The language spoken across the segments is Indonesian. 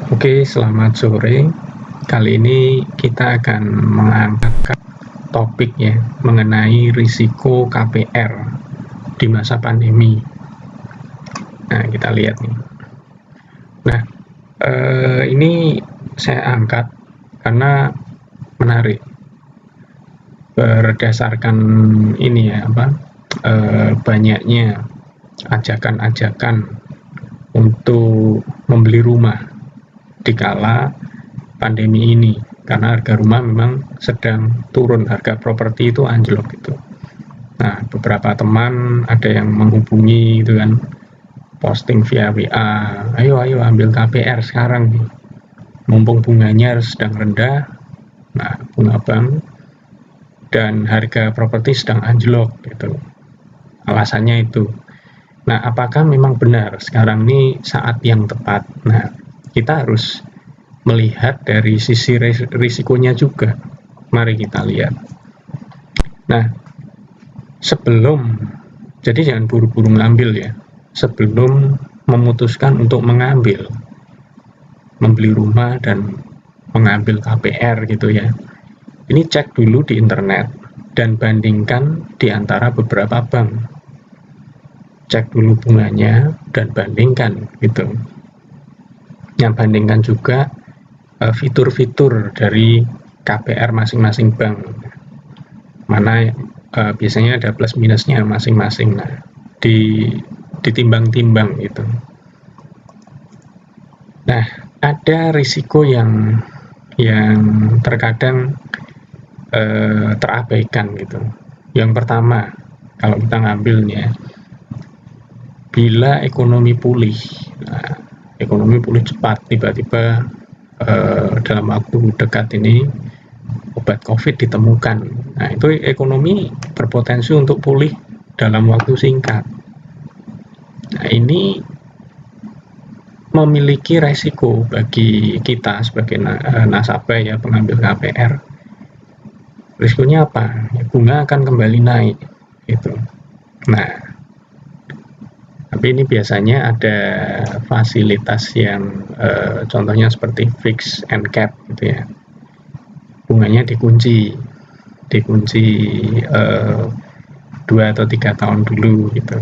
Oke, selamat sore. Kali ini kita akan mengangkat topik ya mengenai risiko KPR di masa pandemi. Nah, kita lihat nih. Nah, ini saya angkat karena menarik. Berdasarkan ini ya banyaknya ajakan-ajakan untuk membeli rumah dikala pandemi ini, karena harga rumah memang sedang turun, harga properti itu anjlok gitu. Nah, beberapa teman ada yang menghubungi gitu kan, posting via WA, ayo ambil KPR sekarang nih, mumpung bunganya sedang rendah. Nah, bunga bank dan harga properti sedang anjlok gitu, alasannya itu. Nah, apakah memang benar sekarang ini saat yang tepat? Nah, kita harus melihat dari sisi risikonya juga. Mari kita lihat. Nah, jadi jangan buru-buru ngambil ya. Sebelum memutuskan untuk membeli rumah dan mengambil KPR gitu ya. Ini cek dulu di internet dan bandingkan di antara beberapa bank. Cek dulu bunganya dan bandingkan gitu. Yang bandingkan juga fitur-fitur dari KPR masing-masing bank, mana biasanya ada plus minusnya masing-masing. Nah, ditimbang-timbang gitu. Nah, ada risiko yang terkadang terabaikan gitu. Yang pertama, kalau kita ngambilnya, bila ekonomi pulih, nah, ekonomi pulih cepat, tiba-tiba dalam waktu dekat ini obat COVID ditemukan. Nah, itu ekonomi berpotensi untuk pulih dalam waktu singkat. Nah, ini memiliki resiko bagi kita sebagai nasabah ya, pengambil KPR. Risikonya apa? Ya, bunga akan kembali naik gitu. Nah, tapi ini biasanya ada fasilitas yang contohnya seperti fix and cap gitu ya. Bunganya dikunci 2 atau 3 tahun dulu gitu.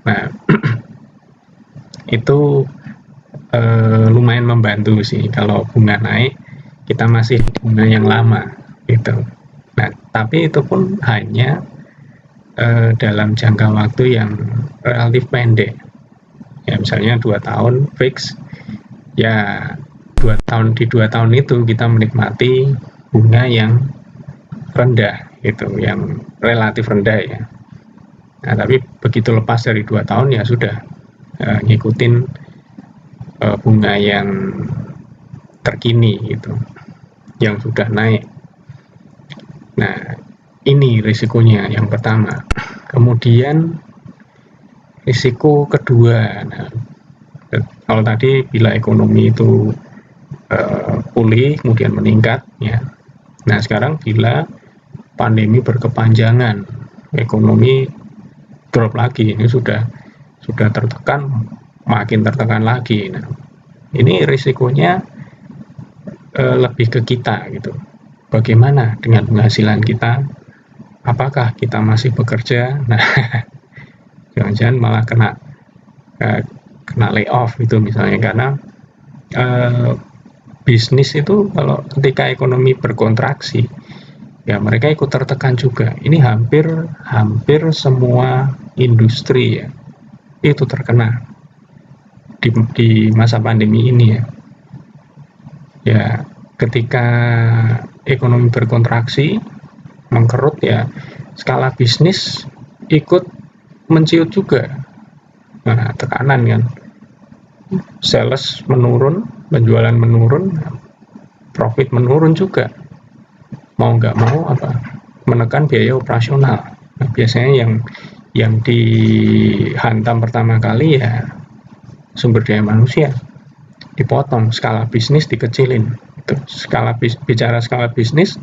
Nah, itu lumayan membantu sih. Kalau bunga naik, kita masih bunga yang lama gitu. Nah, tapi itu pun hanya dalam jangka waktu yang relatif pendek ya, misalnya 2 tahun fix ya, 2 tahun itu kita menikmati bunga yang rendah gitu, yang relatif rendah ya. Nah, tapi begitu lepas dari 2 tahun ya sudah ngikutin bunga yang terkini gitu, yang sudah naik. Nah, ini risikonya yang pertama. Kemudian risiko kedua, nah, kalau tadi bila ekonomi itu pulih kemudian meningkat ya. Nah, sekarang bila pandemi berkepanjangan, ekonomi drop lagi, ini sudah tertekan, makin tertekan lagi. Nah, ini risikonya lebih ke kita gitu. Bagaimana dengan penghasilan kita? Apakah kita masih bekerja? Nah, jangan-jangan malah kena layoff itu misalnya, karena bisnis itu kalau ketika ekonomi berkontraksi ya mereka ikut tertekan juga. Ini hampir semua industri ya itu terkena di masa pandemi ini ya. Ya, ketika ekonomi berkontraksi, mengkerut ya, skala bisnis ikut menciut juga. Nah, tekanan kan, sales menurun, penjualan menurun, profit menurun juga. Mau nggak mau menekan biaya operasional. Nah, biasanya yang dihantam pertama kali ya sumber daya manusia, dipotong, skala bisnis dikecilin. Bicara skala bisnis,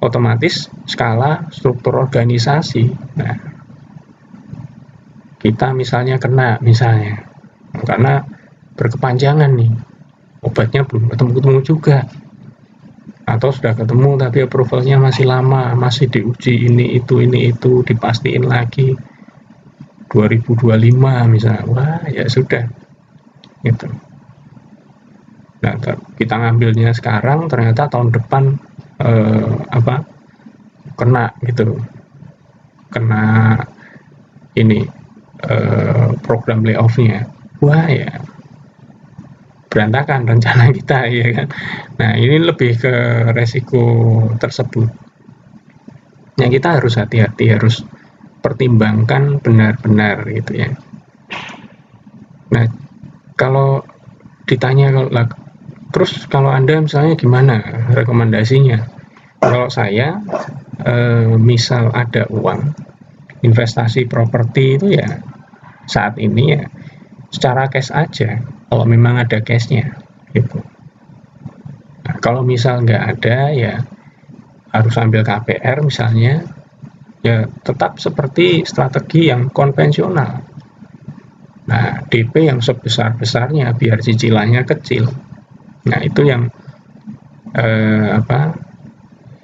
otomatis skala struktur organisasi. Nah, kita misalnya kena karena berkepanjangan nih obatnya belum ketemu juga, atau sudah ketemu tapi approvalnya masih lama, masih diuji ini itu, dipastiin lagi 2025 misalnya. Wah, ya sudah gitu. Nah, kita ngambilnya sekarang, ternyata tahun depan kena gitu, kena ini program layoff-nya. Wah, ya berantakan rencana kita, ya kan. Nah, ini lebih ke resiko tersebut. Yang kita harus hati-hati, harus pertimbangkan benar-benar gitu ya. Nah, kalau ditanya terus kalau Anda misalnya gimana rekomendasinya? Kalau saya misal ada uang investasi properti itu ya saat ini ya secara cash aja, kalau memang ada cashnya gitu. Nah, kalau misal nggak ada ya harus ambil KPR misalnya, ya tetap seperti strategi yang konvensional. Nah, DP yang sebesar-besarnya biar cicilannya kecil. Nah, itu yang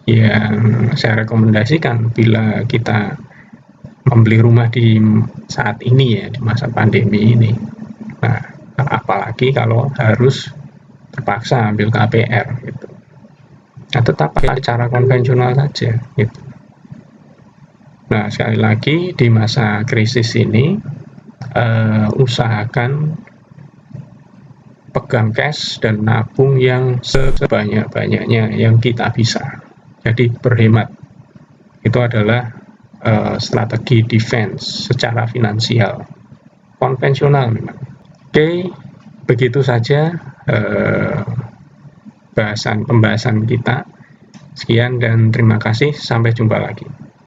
yang saya rekomendasikan bila kita membeli rumah di saat ini ya, di masa pandemi ini. Nah, apalagi kalau harus terpaksa ambil KPR gitu. Nah, tetap pakai cara konvensional saja gitu. Nah, sekali lagi di masa krisis ini usahakan pegang cash dan nabung yang sebanyak-banyaknya yang kita bisa. Jadi berhemat itu adalah strategi defense secara finansial konvensional memang. Oke, begitu saja pembahasan kita. Sekian dan terima kasih, sampai jumpa lagi.